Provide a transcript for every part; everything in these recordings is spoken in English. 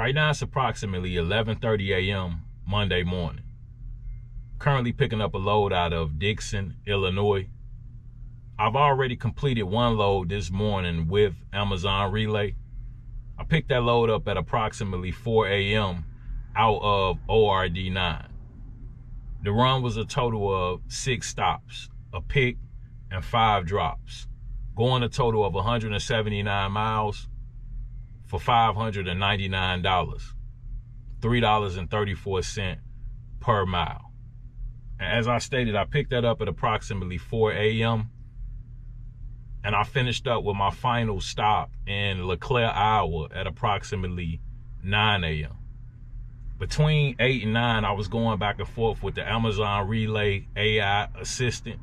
Right now it's approximately 11:30 a.m. Monday morning. Currently picking up a load out of Dixon, Illinois. I've already completed one load this morning with Amazon Relay. I picked that load up at approximately 4 a.m. out of ORD 9. The run was a total of 6 stops, a pick, and 5 drops, going a total of 179 miles for $599, $3.34 per mile. And as I stated, I picked that up at approximately 4 a.m. and I finished up with my final stop in LeClaire, Iowa at approximately 9 a.m. Between 8 and 9, I was going back and forth with the Amazon Relay AI assistant.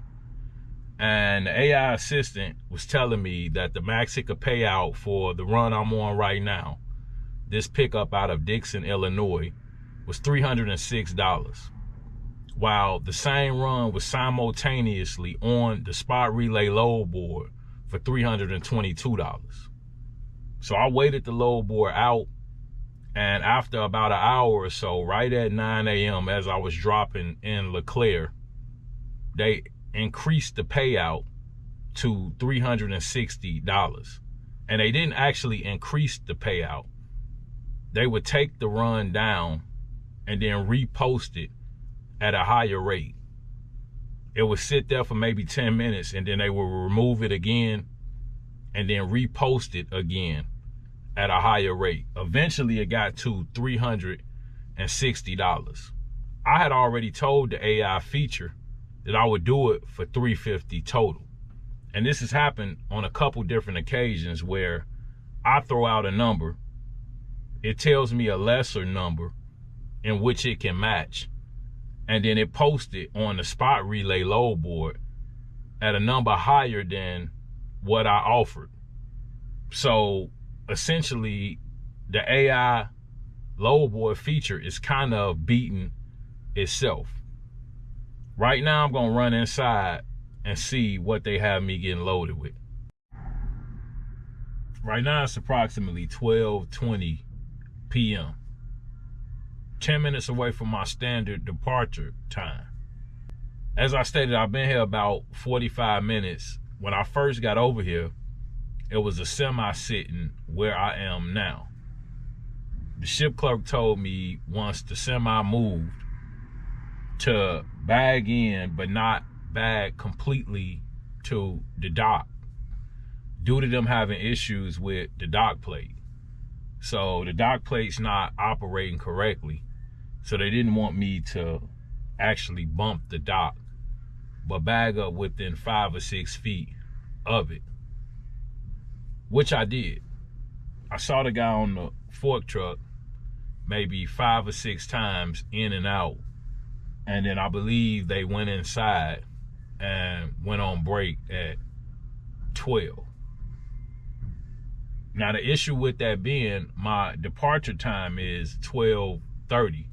And the AI assistant was telling me that the max it could pay out for the run I'm on right now, this pickup out of Dixon, Illinois, was $306, while the same run was simultaneously on the spot relay load board for $322. So I waited the load board out, and after about an hour or so, right at 9 a.m. as I was dropping in LeClaire, they increased the payout to $360. And they didn't actually increase the payout. They would take the run down and then repost it at a higher rate. It would sit there for maybe 10 minutes and then they would remove it again and then repost it again at a higher rate. Eventually it got to $360. I had already told the AI feature that I would do it for $350 total. And this has happened on a couple different occasions where I throw out a number, it tells me a lesser number in which it can match, and then it posts it on the spot relay load board at a number higher than what I offered. So essentially the AI load board feature is kind of beating itself. Right now I'm gonna run inside and see what they have me getting loaded with. Right now it's approximately 12:20 p.m. 10 minutes away from my standard departure time. As I stated, I've been here about 45 minutes. When I first got over here, it was a semi sitting where I am now. The ship clerk told me once the semi moved to bag in, but not bag completely to the dock, due to them having issues with the dock plate. So the dock plate's not operating correctly. So they didn't want me to actually bump the dock, but bag up within 5 or 6 feet of it, which I did. I saw the guy on the fork truck maybe 5 or 6 times in and out. And then I believe they went inside and went on break at 12. Now the issue with that being, my departure time is 12:30,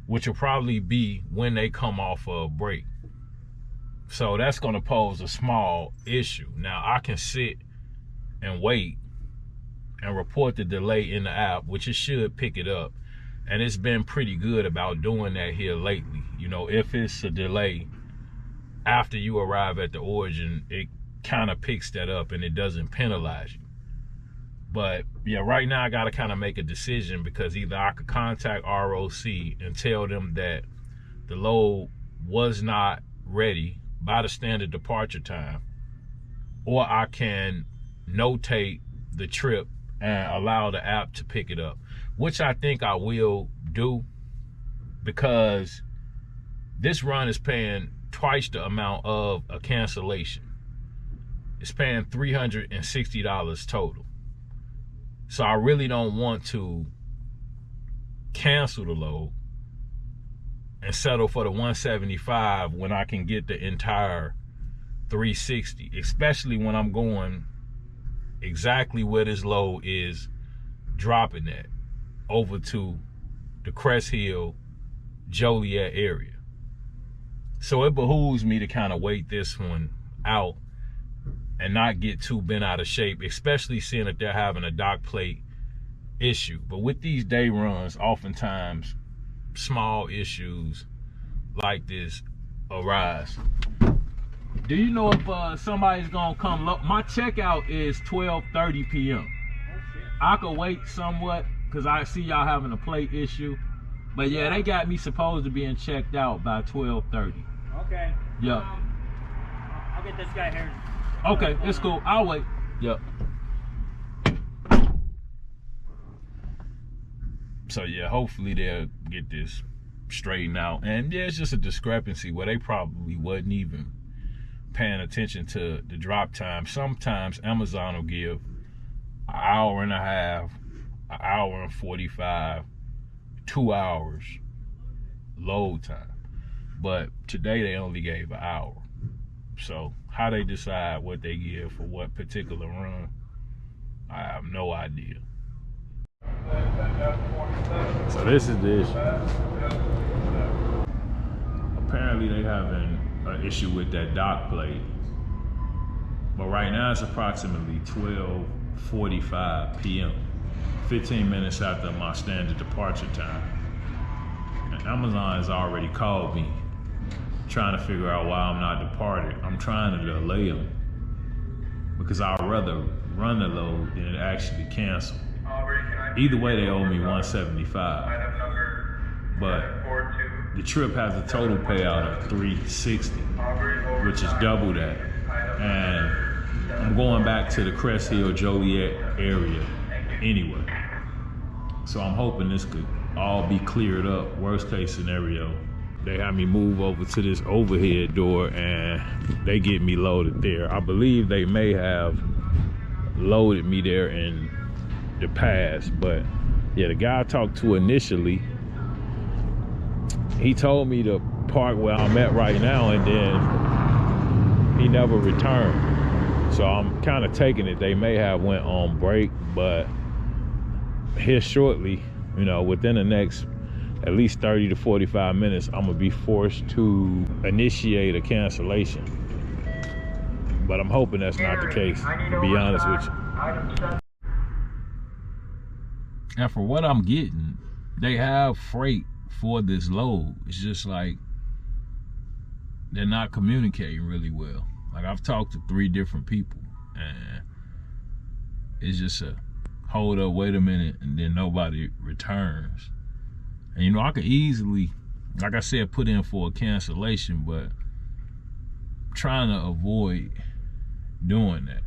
which will probably be when they come off of break. So that's gonna pose a small issue. Now I can sit and wait and report the delay in the app, which it should pick it up. And it's been pretty good about doing that here lately. You know, if it's a delay after you arrive at the origin, it kind of picks that up and it doesn't penalize you. But yeah, right now I gotta kind of make a decision, because either I could contact ROC and tell them that the load was not ready by the standard departure time, or I can notate the trip and allow the app to pick it up, which I think I will do, because this run is paying twice the amount of a cancellation. It's paying $360 total. So I really don't want to cancel the load and settle for the 175 when I can get the entire 360, especially when I'm going exactly where this load is dropping at, over to the Crest Hill, Joliet area. So it behooves me to kind of wait this one out and not get too bent out of shape, especially seeing that they're having a dock plate issue. But with these day runs, oftentimes small issues like this arise. Do you know if somebody's gonna come? My checkout is 12:30 p.m. I could wait somewhat because I see y'all having a plate issue. But yeah, they got me supposed to being checked out by 12:30. Okay. Yep. I'll get this guy here. Okay, it's cool. I'll wait. Yep. So yeah, hopefully they'll get this straightened out. And yeah, it's just a discrepancy where they probably wasn't even paying attention to the drop time. Sometimes Amazon will give an hour and a half, an hour and 45, 2 hours load time. But today they only gave an hour. So how they decide what they give for what particular run, I have no idea. So this is the issue. Apparently they having an issue with that dock plate. But right now it's approximately 12:45 p.m. 15 minutes after my standard departure time. And Amazon has already called me trying to figure out why I'm not departed. I'm trying to delay them because I'd rather run the load than actually cancel. Either way, they owe me $175, but the trip has a total payout of $360, which is double that. And I'm going back to the Crest Hill, Joliet area anyway. So I'm hoping this could all be cleared up. Worst case scenario, they have me move over to this overhead door and they get me loaded there. I believe they may have loaded me there in the past, but yeah, the guy I talked to initially, he told me to park where I'm at right now, and then he never returned. So I'm kind of taking it they may have went on break, but here shortly, you know, within the next at least 30 to 45 minutes, I'm gonna be forced to initiate a cancellation. But I'm hoping that's not the case, to be honest with you. And for what I'm getting, they have freight for this load. It's just like they're not communicating really well. Like I've talked to 3 different people and it's just a hold up, wait a minute, and then nobody returns. And you know, I could easily, like I said, put in for a cancellation, but I'm trying to avoid doing that.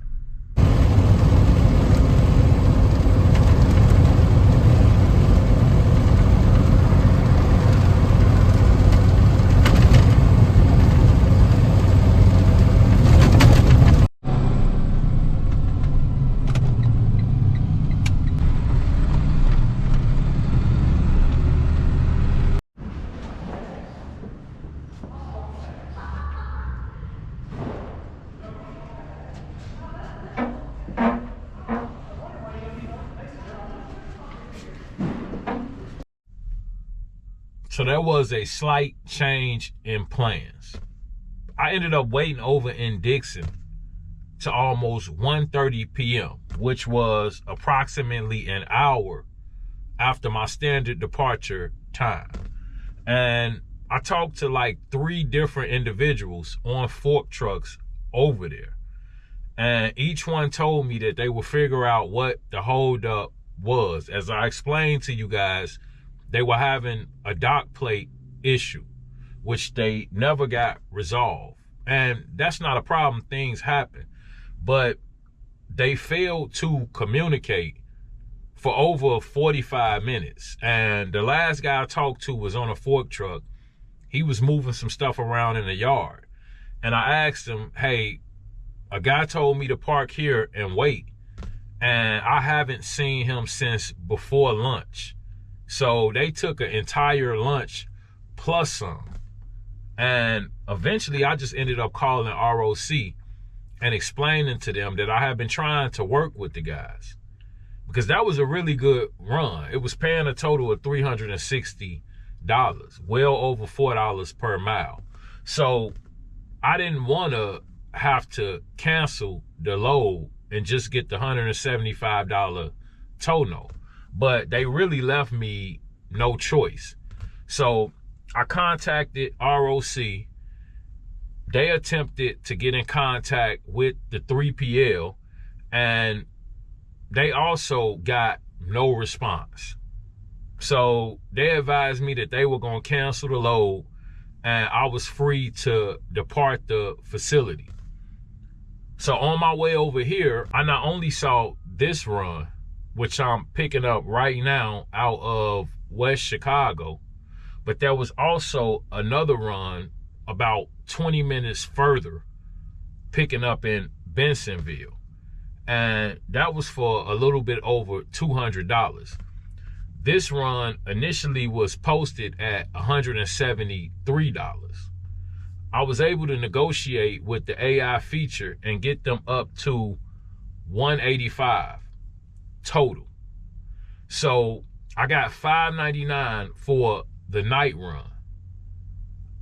So there was a slight change in plans. I ended up waiting over in Dixon to almost 1:30 p.m., which was approximately an hour after my standard departure time. And I talked to like 3 different individuals on fork trucks over there. And each one told me that they would figure out what the holdup was. As I explained to you guys, they were having a dock plate issue, which they never got resolved. And that's not a problem, things happen. But they failed to communicate for over 45 minutes. And the last guy I talked to was on a fork truck. He was moving some stuff around in the yard. And I asked him, hey, a guy told me to park here and wait. And I haven't seen him since before lunch. So they took an entire lunch plus some. And eventually I just ended up calling ROC and explaining to them that I have been trying to work with the guys, because that was a really good run. It was paying a total of $360, well over $4 per mile. So I didn't want to have to cancel the load and just get the $175 tow note. but they really left me no choice. So I contacted ROC. They attempted to get in contact with the 3PL, and they also got no response. So they advised me that they were going to cancel the load and I was free to depart the facility. So on my way over here, I not only saw this run, which I'm picking up right now out of West Chicago, but there was also another run about 20 minutes further picking up in Bensonville. And that was for a little bit over $200. This run initially was posted at $173. I was able to negotiate with the AI feature and get them up to $185 total. So I got $599 for the night run.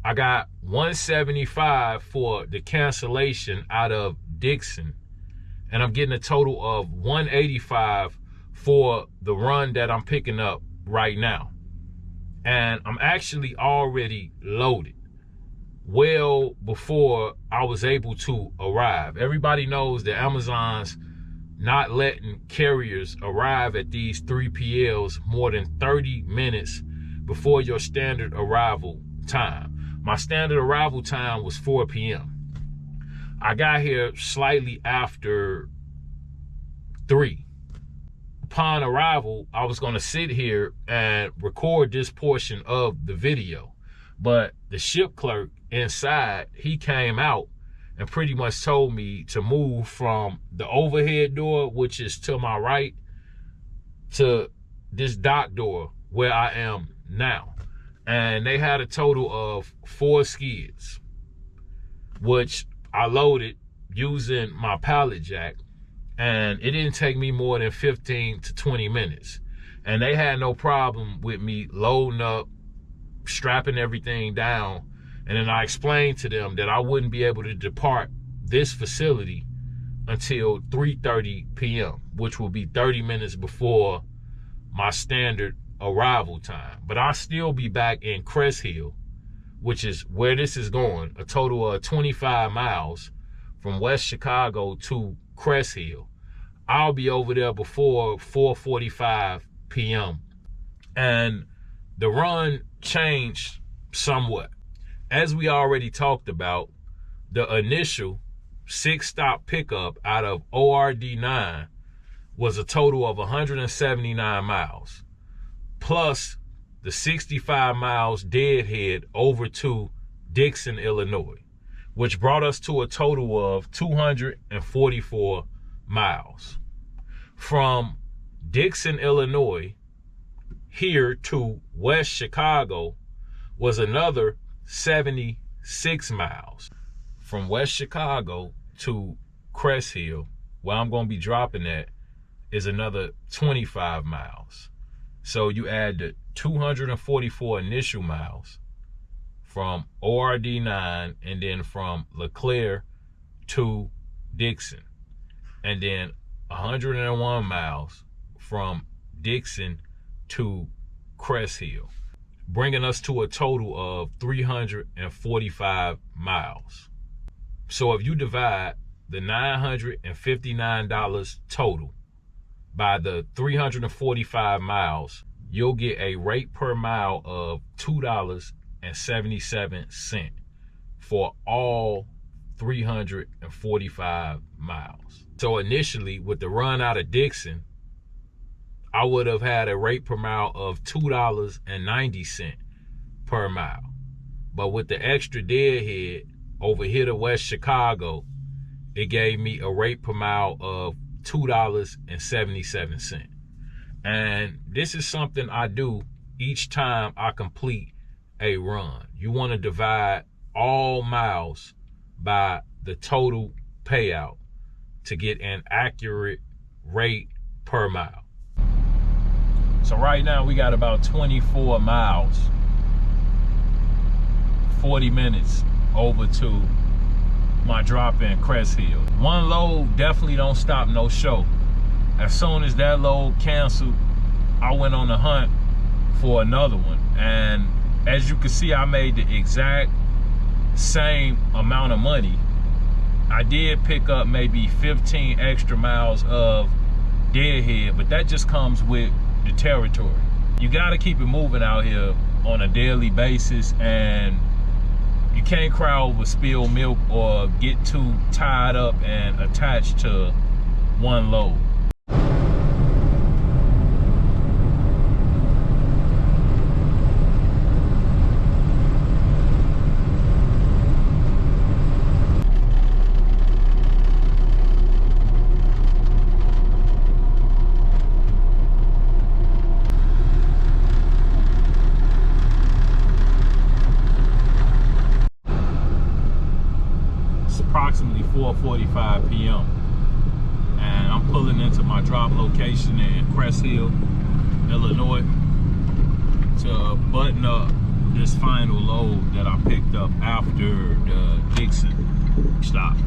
I got $175 for the cancellation out of Dixon. And I'm getting a total of $185 for the run that I'm picking up right now. And I'm actually already loaded well before I was able to arrive. Everybody knows that Amazon's not letting carriers arrive at these 3PLs more than 30 minutes before your standard arrival time. My standard arrival time was 4 p.m. I got here slightly after 3. Upon arrival, I was going to sit here and record this portion of the video, but the ship clerk inside, he came out and pretty much told me to move from the overhead door, which is to my right, to this dock door where I am now. And they had a total of 4 skids, which I loaded using my pallet jack, and it didn't take me more than 15 to 20 minutes. And they had no problem with me loading up, strapping everything down. And then I explained to them that I wouldn't be able to depart this facility until 3:30 p.m., which will be 30 minutes before my standard arrival time. But I'll still be back in Crest Hill, which is where this is going, a total of 25 miles from West Chicago to Crest Hill. I'll be over there before 4:45 p.m. And the run changed somewhat. As we already talked about, the initial 6-stop pickup out of ORD9 was a total of 179 miles, plus the 65 miles deadhead over to Dixon, Illinois, which brought us to a total of 244 miles. From Dixon, Illinois, here to West Chicago was another 76 miles. From West Chicago to Crest Hill, where I'm going to be dropping at, is another 25 miles. So you add the 244 initial miles from ORD9, and then from LeClaire to Dixon, and then 101 miles from Dixon to Crest Hill, bringing us to a total of 345 miles. So if you divide the $959 total by the 345 miles, you'll get a rate per mile of $2.77 for all 345 miles. So initially, with the run out of Dixon, I would have had a rate per mile of $2.90 per mile. But with the extra deadhead over here to West Chicago, it gave me a rate per mile of $2.77. And this is something I do each time I complete a run. You want to divide all miles by the total payout to get an accurate rate per mile. So right now we got about 24 miles, 40 minutes over to my drop in Crest Hill. One load definitely don't stop no show. As soon as that load canceled, I went on a hunt for another one. And as you can see, I made the exact same amount of money. I did pick up maybe 15 extra miles of deadhead, but that just comes with the territory. You gotta keep it moving out here on a daily basis, and you can't cry over spilled milk or get too tied up and attached to one load. Approximately 4:45 p.m. and I'm pulling into my drop location in Crest Hill, Illinois, to button up this final load that I picked up after the Dixon stop.